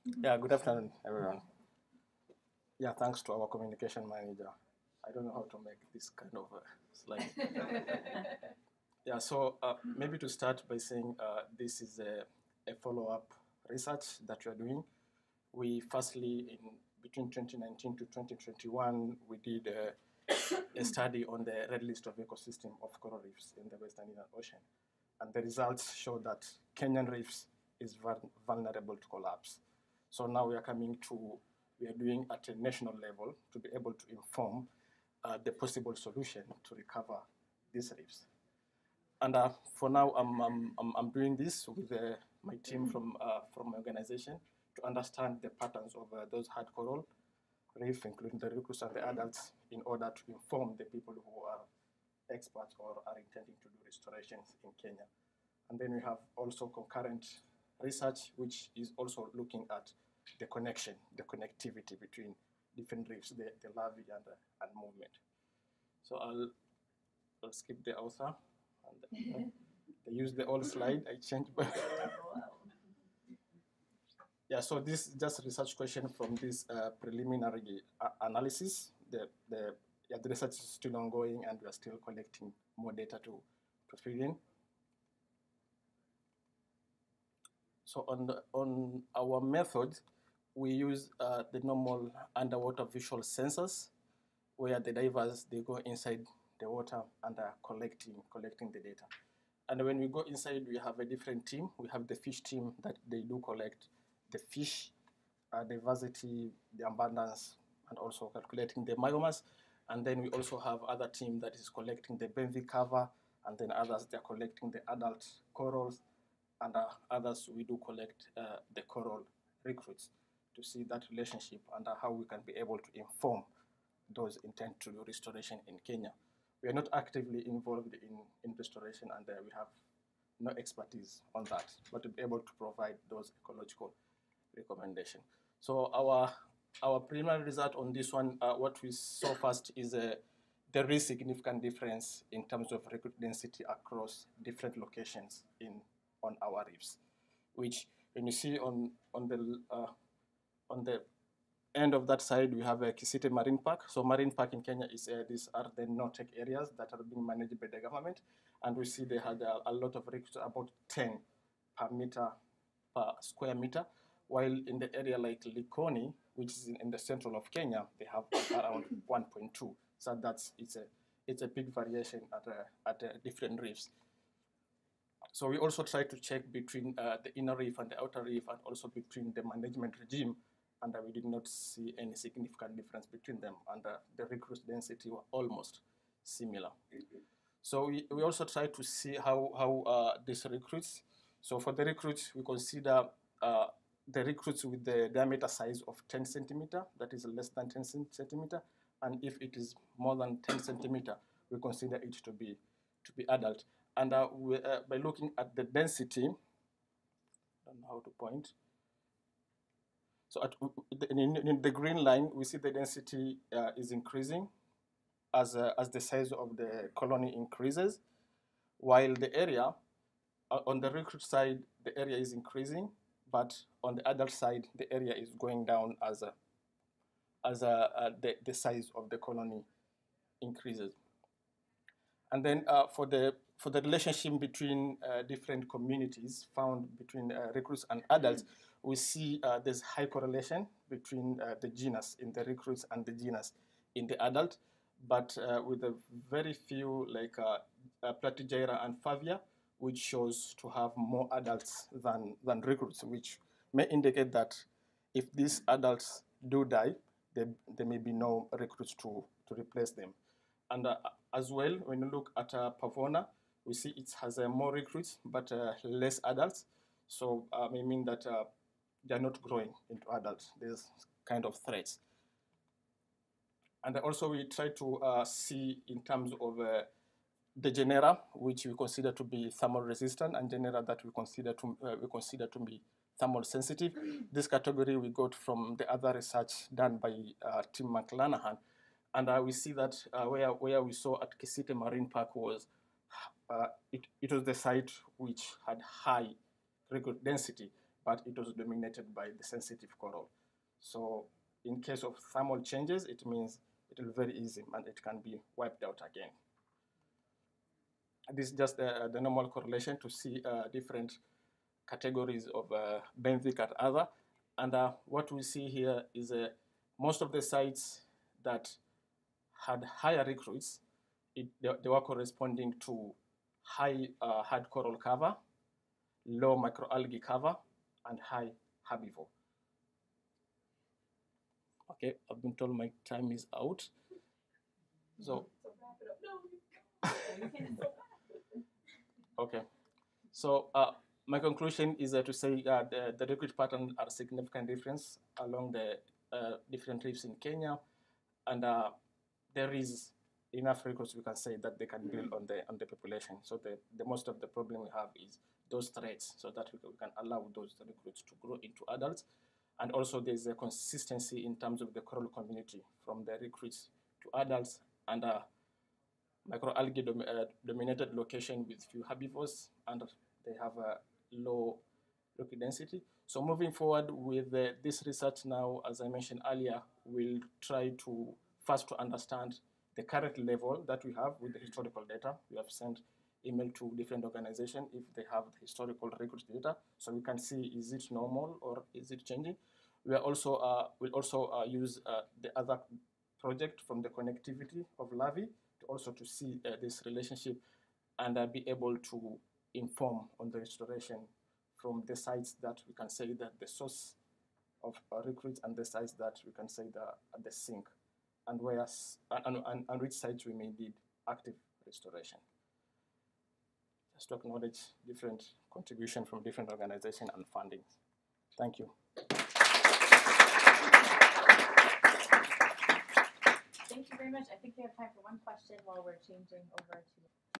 Yeah, good afternoon, everyone. Yeah, thanks to our communication manager. I don't know how to make this kind of slide. Yeah, so maybe to start by saying this is a follow-up research that we are doing. We firstly, in between 2019 to 2021, we did a study on the red list of ecosystem of coral reefs in the Western Indian Ocean. And the results show that Kenyan reefs is vulnerable to collapse. So now we are doing at a national level to be able to inform the possible solution to recover these reefs. And for now, I'm doing this with my team from my organization to understand the patterns of those hard coral reef, including the recruits and the adults, in order to inform the people who are experts or are intending to do restorations in Kenya. And then we have also concurrent research, which is also looking at the connection, the connectivity between different reefs, the larvae and movement. So I'll skip the author. And, I use the old slide. I changed. Yeah, so this is just a research question from this preliminary analysis. The research is still ongoing, and we are still collecting more data to feed in. So on our method, we use the normal underwater visual sensors, where the divers, they go inside the water and are collecting the data. And when we go inside, we have a different team. We have the fish team that they do collect the fish diversity, the abundance, and also calculating the biomass. And then we also have other team that is collecting the benthic cover, and then others, they're collecting the adult corals, and others, we do collect the coral recruits to see that relationship and how we can be able to inform those intent to do restoration in Kenya. We are not actively involved in restoration, and we have no expertise on that, but to be able to provide those ecological recommendations. So our preliminary result on this one, what we saw first is there is significant difference in terms of recruit density across different locations on our reefs, which when you see on the end of that side, we have a Kisite Marine Park. So Marine Park in Kenya is these are the no-take areas that are being managed by the government, and we see they had a lot of reefs, about 10 per square meter, while in the area like Likoni, which is in the central of Kenya, they have around 1.2. So it's a big variation at different reefs. So we also try to check between the inner reef and the outer reef, and also between the management regime, and we did not see any significant difference between them, and the recruit density were almost similar. So we also try to see how these recruits. So for the recruits, we consider the recruits with the diameter size of 10 centimeter, that is less than 10 centimeter, and if it is more than 10 centimeter, we consider it to be adult. And by looking at the density, I don't know how to point. So in the green line, we see the density is increasing as the size of the colony increases, while the area on the recruit side, the area is increasing, but on the adult side, the area is going down as the size of the colony increases. And then for the relationship between different communities found between recruits and adults, we see there's high correlation between the genus in the recruits and the genus in the adult, but with a very few like Platygyra and Favia, which shows to have more adults than recruits, which may indicate that if these adults do die, there may be no recruits to replace them. And as well, when you look at Pavona, we see it has more recruits but less adults. So may mean that they're not growing into adults. There's kind of threats. And also we try to see in terms of the genera, which we consider to be thermal resistant, and genera that we consider to be thermal sensitive. This category we got from the other research done by Tim McLanahan. And we see that where we saw at Kisite Marine Park was, it was the site which had high recruit density, but it was dominated by the sensitive coral. So in case of thermal changes, it means it will be very easy and it can be wiped out again. This is just the normal correlation to see different categories of benthic and other. And what we see here is most of the sites that had higher recruits, they were corresponding to high hard coral cover, low microalgae cover, and high herbivore. Okay, I've been told my time is out. So okay, so my conclusion is to say the recruit pattern are significant difference along the different reefs in Kenya, and there is enough recruits we can say that they can build on the population. So the most of the problem we have is those threats, so that we can allow those recruits to grow into adults. And also there's a consistency in terms of the coral community from the recruits to adults, and microalgae dominated location with few herbivores, and they have a low recruit density. So moving forward with this research now, as I mentioned earlier, we'll try to first to understand the current level that we have with the historical data. We have sent email to different organizations if they have the historical record data, so we can see is it normal or is it changing. We are also will also use the other project from the connectivity of LAVI to also to see this relationship and be able to inform on the restoration from the sites that we can say that the source of recruits and the sites that we can say the sink, and where and which sites we may need active restoration. Just to acknowledge different contribution from different organizations and funding. Thank you. Thank you very much. I think we have time for one question while we're changing over to